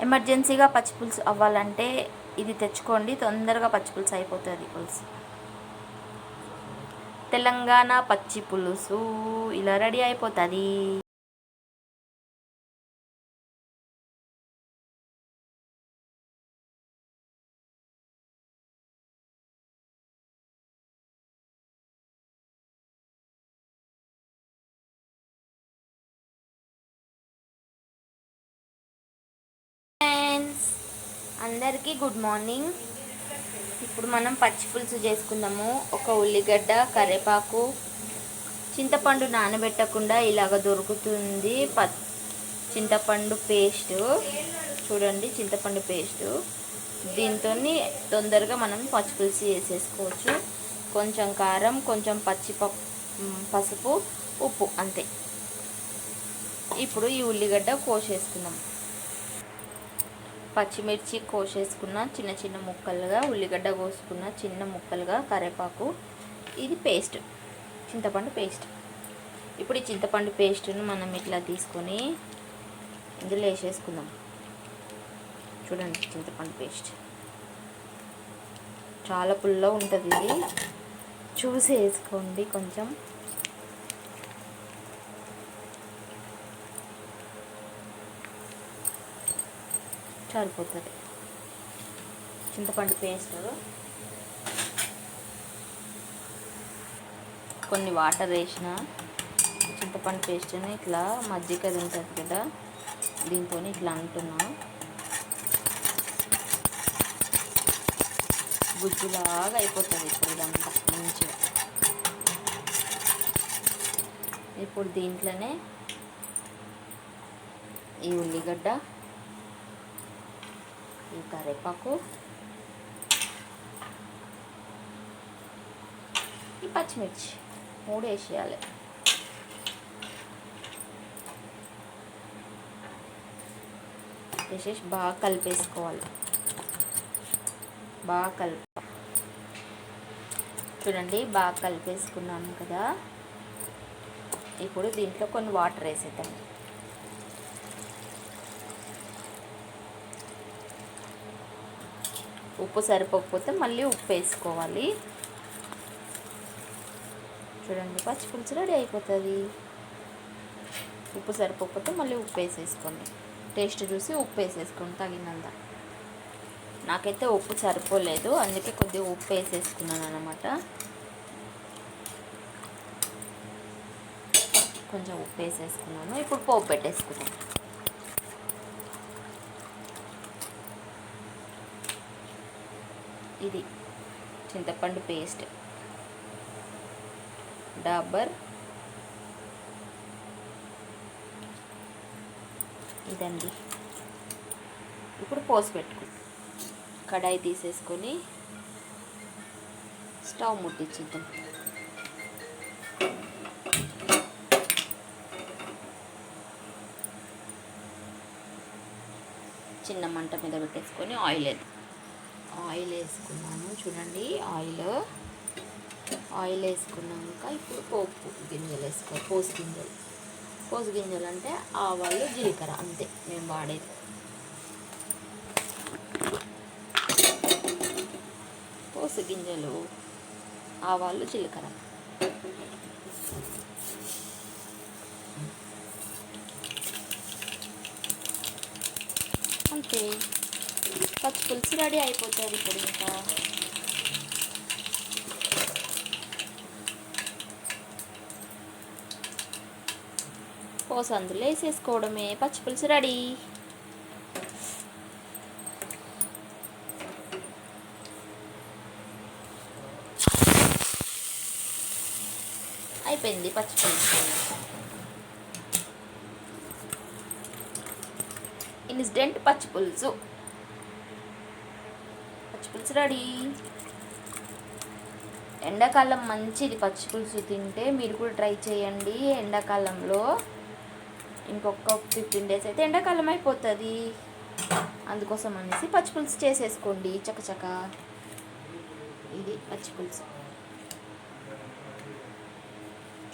ఎమర్జెన్సీగా పచ్చి పులుసు అవ్వాలంటే ఇది తెచ్చుకోండి, తొందరగా పచ్చి పులుసు అయిపోతుంది. పులుసు తెలంగాణ పచ్చి పులుసు ఇలా రెడీ అయిపోతుంది. అందరికీ గుడ్ మార్నింగ్. ఇప్పుడు మనం పచ్చి పులుసు చేసుకుందాము. ఒక ఉల్లిగడ్డ, కరివేపాకు, చింతపండు నానబెట్టకుండా ఇలాగ దొరుకుతుంది. చింతపండు పేస్ట్ చూడండి, చింతపండు పేస్టు. దీంతో తొందరగా మనం పచ్చి పులుసు చేసేసుకోవచ్చు. కొంచెం కారం, కొంచెం పసుపు, ఉప్పు, అంతే. ఇప్పుడు ఈ ఉల్లిగడ్డ కోసేసుకుందాం. పచ్చిమిర్చి కోసేసుకున్న చిన్న చిన్న ముక్కలుగా, ఉల్లిగడ్డ కోసుకున్న చిన్న ముక్కలుగా, కరివేపాకు. ఇది పేస్ట్, చింతపండు పేస్ట్. ఇప్పుడు ఈ చింతపండు పేస్ట్ను మనం ఇట్లా తీసుకొని ఇందులో వేసేసుకుందాం. చూడండి, చింతపండు పేస్ట్ చాలా పుల్లగా ఉంటుంది. ఇది చూసి వేసుకోండి. కొంచెం సరిపోతుంది చింతపండు పేస్ట్. కొన్ని వాటర్ వేసిన చింతపండు పేస్ట్ని ఇట్లా మజ్జిగ ఉంటుంది కదా, దీంతో ఇట్లా అంటున్నా గుజ్జులాగా అయిపోతుంది. ఇప్పుడు ఇదంతా మంచిగా. ఇప్పుడు దీంట్లోనే ఈ ఉల్లిగడ్డ, ఈ కరివేపాకు, ఈ పచ్చిమిర్చి 3 వేసేయాలి. వేసేసి బాగా కలిపేసుకోవాలి. చూడండి, బాగా కలిపేసుకున్నాము కదా. ఇప్పుడు దీంట్లో కొన్ని వాటర్ వేసేద్దాం. ఉప్పు సరిపోకపోతే మళ్ళీ ఉప్పు వేసుకోవాలి. చూడండి, పచ్చి పులుసు రెడీ అయిపోతుంది. ఉప్పు సరిపోకపోతే మళ్ళీ ఉప్పు వేసేసుకోండి. టేస్ట్ చూసి ఉప్పు వేసేసుకోండి తగినంత. నాకైతే ఉప్పు సరిపోలేదు, అందుకే కొద్దిగా ఉప్పు వేసేసుకున్నాను అన్నమాట. కొంచెం ఉప్పు వేసేసుకున్నాను. ఇప్పుడు పోపు పెట్టేసుకుందాం. ఇది చింతపండు పేస్ట్, డాబర్, ఇదండి. ఇప్పుడు పోసి పెట్టుకో. కడాయి తీసేసుకొని స్టవ్ ముట్టించిద్దాం. చిన్న మంట మీద పెట్టేసుకొని ఆయిల్ వేసుకున్నాను. చూడండి, ఆయిల్ వేసుకున్నాక ఇప్పుడు పోపు గింజలు వేసుకోవాలి. పోసు గింజలు అంటే ఆవాలు, జీలకర్ర, అంతే మేము వాడేది. పోసు గింజలు, ఆవాలు, జీలకర్ర. అంతే, పచ్చి పులుసు రెడీ అయిపోతుంది. ఇప్పుడు ఇంకా పోసు అందులో వేసేసుకోవడమే. పచ్చి పులుసు రెడీ. అయిపోయింది పచ్చి పులుసు. ఇన్స్టెంట్ పచ్చి పులుసు రెడీ. ఎండాకాలం మంచిది పచ్చి పులుసు తింటే. మీరు కూడా ట్రై చేయండి ఎండాకాలంలో. ఇంకొక 15 days అయితే ఎండాకాలం అయిపోతుంది. అందుకోసం అనేసి పచ్చి పులుసు చేసేసుకోండి చకచక. ఇది పచ్చి పులుసు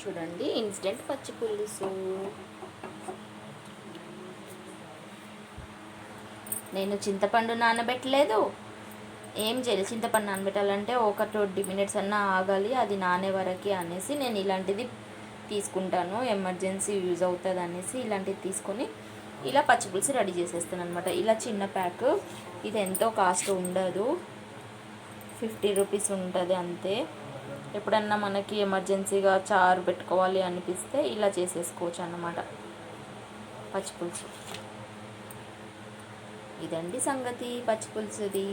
చూడండి, ఇన్స్టెంట్ పచ్చి పులుసు. నేను చింతపండు నానబెట్టలేదు, ఏం చేయలేదు. చింతపండు నానబెట్టాలంటే ఒక 20 మినిట్స్ అన్నా ఆగాలి, అది నానే వరకు అనేసి నేను ఇలాంటిది తీసుకుంటాను, ఎమర్జెన్సీ యూజ్ అవుతుంది అనేసి ఇలాంటిది తీసుకొని ఇలా పచ్చిపులుసు రెడీ చేసేస్తాను అనమాట. ఇలా చిన్న ప్యాక్, ఇది ఎంతో కాస్ట్ ఉండదు, 50 రూపీస్ ఉంటుంది అంతే. ఎప్పుడన్నా మనకి ఎమర్జెన్సీగా చారు పెట్టుకోవాలి అనిపిస్తే ఇలా చేసేసుకోవచ్చు అన్నమాట పచ్చిపులుసు. ఇదండి సంగతి పచ్చిపులుసుది.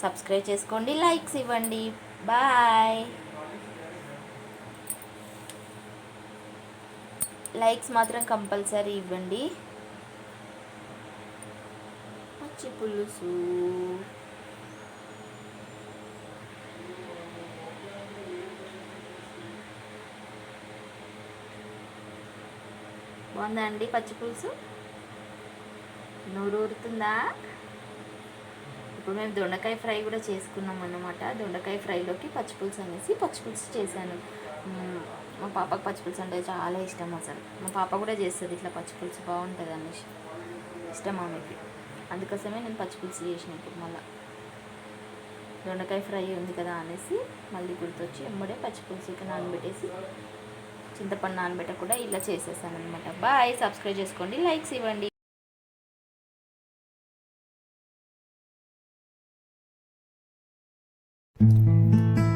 సబ్స్క్రైబ్ చేసుకోండి, లైక్స్ ఇవ్వండి. బాయ్. లైక్స్ మాత్రం కంపల్సరీ ఇవ్వండి. పచ్చిపులుసు బాగుందా అండి? పచ్చిపులుసు నోరూరుతుందా? ఇప్పుడు మేము దొండకాయ ఫ్రై కూడా చేసుకున్నాం అన్నమాట. దొండకాయ ఫ్రైలోకి పచ్చిపులుసు అనేసి పచ్చిపులుసు చేశాను. మా పాపకు పచ్చిపులుసు అంటే చాలా ఇష్టం అసలు. మా పాప కూడా చేస్తుంది ఇట్లా పచ్చిపులుసు, బాగుంటుంది అనేసి ఇష్టం ఆమెకి. అందుకోసమే నేను పచ్చిపులుసు చేసిన. ఇప్పుడు మళ్ళీ దొండకాయ ఫ్రై ఉంది కదా అనేసి మళ్ళీ గుర్తొచ్చి ఎమ్మడే పచ్చిపులుసుకి నానబెట్టేసి చింతపండు నానబెట్టకుండా ఇలా చేసేసాను అనమాట. బాయ్. సబ్స్క్రైబ్ చేసుకోండి, లైక్స్ ఇవ్వండి.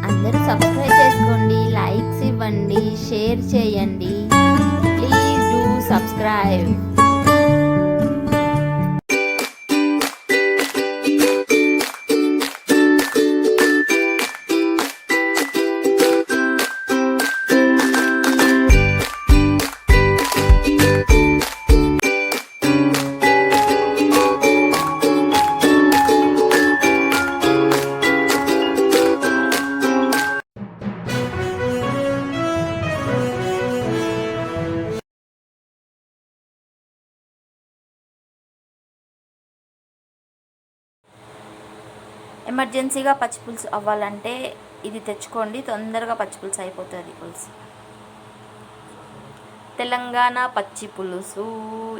అందరూ సబ్స్క్రైబ్ చేసుకోండి, లైక్స్ ఇవ్వండి, షేర్ చేయండి. Please do subscribe. ఎమర్జెన్సీగా పచ్చిపులుసు అవ్వాలంటే ఇది తెచ్చుకోండి, తొందరగా పచ్చిపులుసు అయిపోతుంది. పులుసు తెలంగాణ పచ్చిపులుసు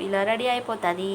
ఇలా రెడీ అయిపోతుంది.